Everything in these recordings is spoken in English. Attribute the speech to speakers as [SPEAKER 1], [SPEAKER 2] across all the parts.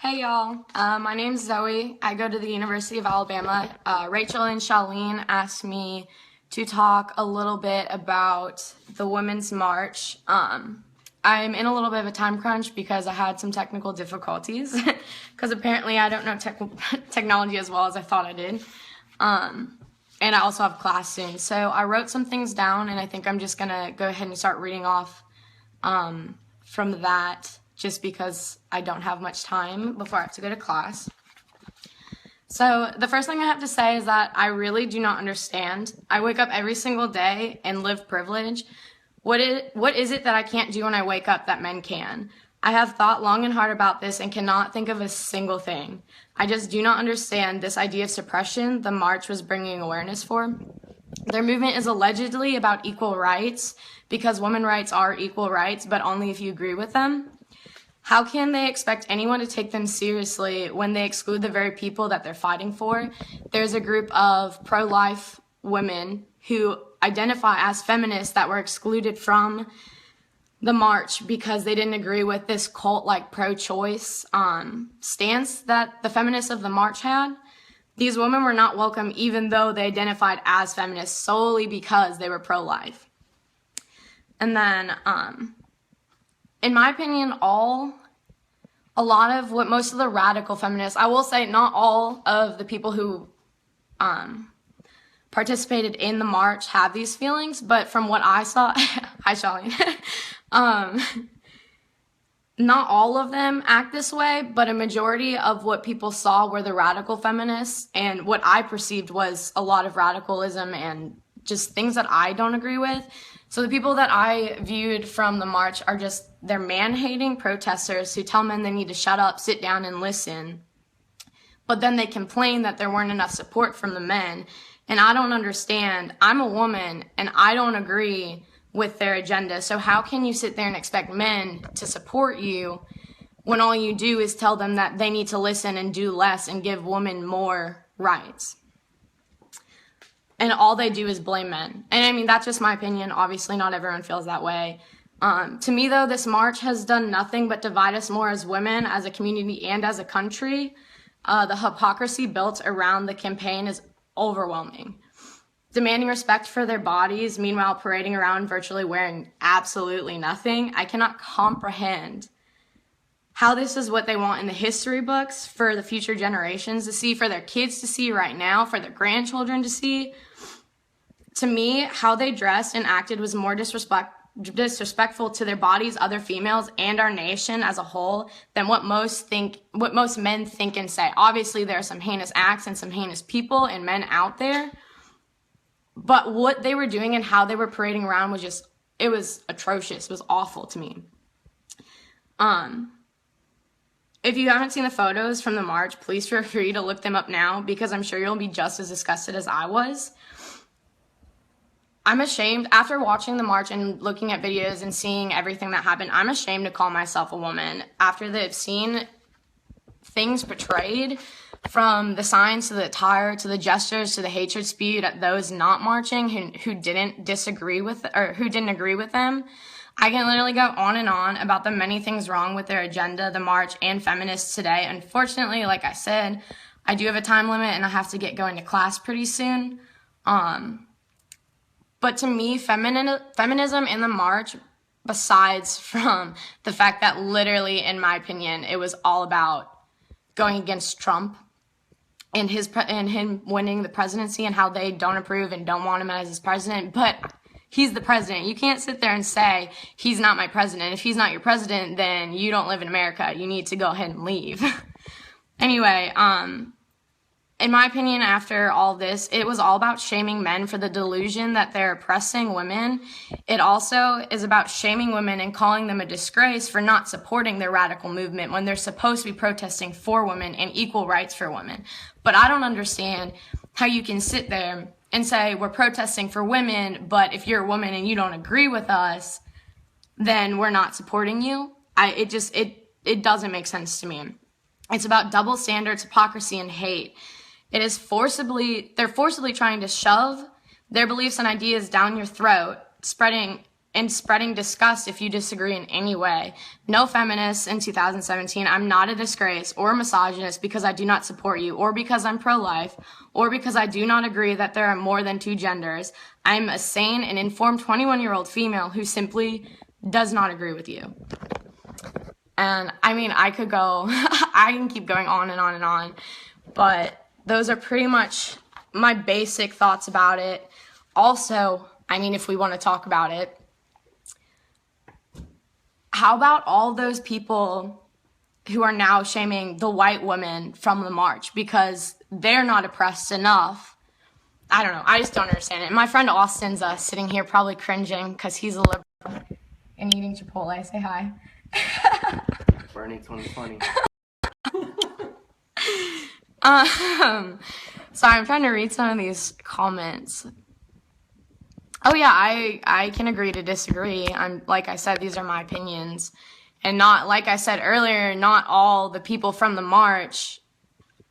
[SPEAKER 1] Hey y'all, my name's Zoe. I go to the University of Alabama. Rachel and Charlene asked me to talk a little bit about the Women's March. I'm in a little bit of a time crunch because I had some technical difficulties because apparently I don't know technology as well as I thought I did. And I also have class soon. So I wrote some things down and I think I'm just gonna go ahead and start reading off from that, just because I don't have much time before I have to go to class. So the first thing I have to say is that I really do not understand. I wake up every single day and live privilege. What is it that I can't do when I wake up that men can? I have thought long and hard about this and cannot think of a single thing. I just do not understand this idea of suppression the march was bringing awareness for. Their movement is allegedly about equal rights because women's rights are equal rights, but only if you agree with them. How can they expect anyone to take them seriously when they exclude the very people that they're fighting for? There's a group of pro-life women who identify as feminists that were excluded from the march because they didn't agree with this cult-like pro-choice stance that the feminists of the march had. These women were not welcome even though they identified as feminists solely because they were pro-life. And then, in my opinion, a lot of what most of the radical feminists, I will say not all of the people who participated in the march have these feelings, but from what I saw, hi Charlene, not all of them act this way, but a majority of what people saw were the radical feminists, and what I perceived was a lot of radicalism and just things that I don't agree with. So the people that I viewed from the march are just, they're man-hating protesters who tell men they need to shut up, sit down, and listen. But then they complain that there weren't enough support from the men. And I don't understand. I'm a woman, and I don't agree with their agenda. So how can you sit there and expect men to support you when all you do is tell them that they need to listen and do less and give women more rights? And all they do is blame men. And I mean, that's just my opinion. Obviously, not everyone feels that way. To me, though, this march has done nothing but divide us more as women, as a community, and as a country. The hypocrisy built around the campaign is overwhelming. Demanding respect for their bodies, meanwhile parading around virtually wearing absolutely nothing. I cannot comprehend how this is what they want in the history books for the future generations to see, for their kids to see right now, for their grandchildren to see. To me, how they dressed and acted was more disrespectful to their bodies, other females, and our nation as a whole than what most men think and say. Obviously, there are some heinous acts and some heinous people and men out there, but what they were doing and how they were parading around was just, it was atrocious. It was awful to me. If you haven't seen the photos from the march, please feel free to look them up now because I'm sure you'll be just as disgusted as I was. I'm ashamed, after watching the march and looking at videos and seeing everything that happened, I'm ashamed to call myself a woman. After they've seen things portrayed, from the signs to the attire to the gestures to the hatred spewed at those not marching who didn't agree with them, I can literally go on and on about the many things wrong with their agenda, the march, and feminists today. Unfortunately, like I said, I do have a time limit and I have to get going to class pretty soon. But to me, feminism in the march, besides from the fact that literally, in my opinion, it was all about going against Trump and him winning the presidency and how they don't approve and don't want him as his president, but he's the president. You can't sit there and say, he's not my president. If he's not your president, then you don't live in America. You need to go ahead and leave. Anyway, in my opinion, after all this, it was all about shaming men for the delusion that they're oppressing women. It also is about shaming women and calling them a disgrace for not supporting their radical movement when they're supposed to be protesting for women and equal rights for women. But I don't understand how you can sit there and say we're protesting for women, but if you're a woman and you don't agree with us, then we're not supporting you. It doesn't make sense to me. It's about double standards, hypocrisy, and hate. They're forcibly trying to shove their beliefs and ideas down your throat, spreading and spreading disgust if you disagree in any way. No feminists in 2017. I'm not a disgrace or a misogynist because I do not support you, or because I'm pro-life, or because I do not agree that there are more than two genders. I'm a sane and informed 21-year-old female who simply does not agree with you. And I mean, I could go, I can keep going on and on and on, but those are pretty much my basic thoughts about it. Also, I mean, if we want to talk about it, how about all those people who are now shaming the white women from the march because they're not oppressed enough? I don't know. I just don't understand it. And my friend Austin's sitting here probably cringing because he's a liberal and eating Chipotle. Say hi.
[SPEAKER 2] Bernie 2020.
[SPEAKER 1] Sorry, I'm trying to read some of these comments. Oh yeah, I can agree to disagree. Like I said, these are my opinions. And not, like I said earlier, not all the people from the march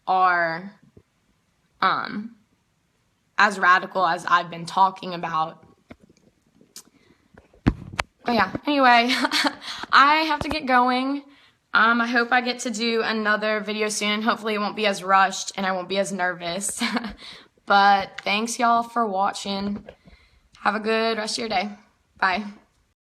[SPEAKER 1] are as radical as I've been talking about. But yeah, anyway, I have to get going. I hope I get to do another video soon. Hopefully it won't be as rushed and I won't be as nervous. But thanks y'all for watching. Have a good rest of your day. Bye.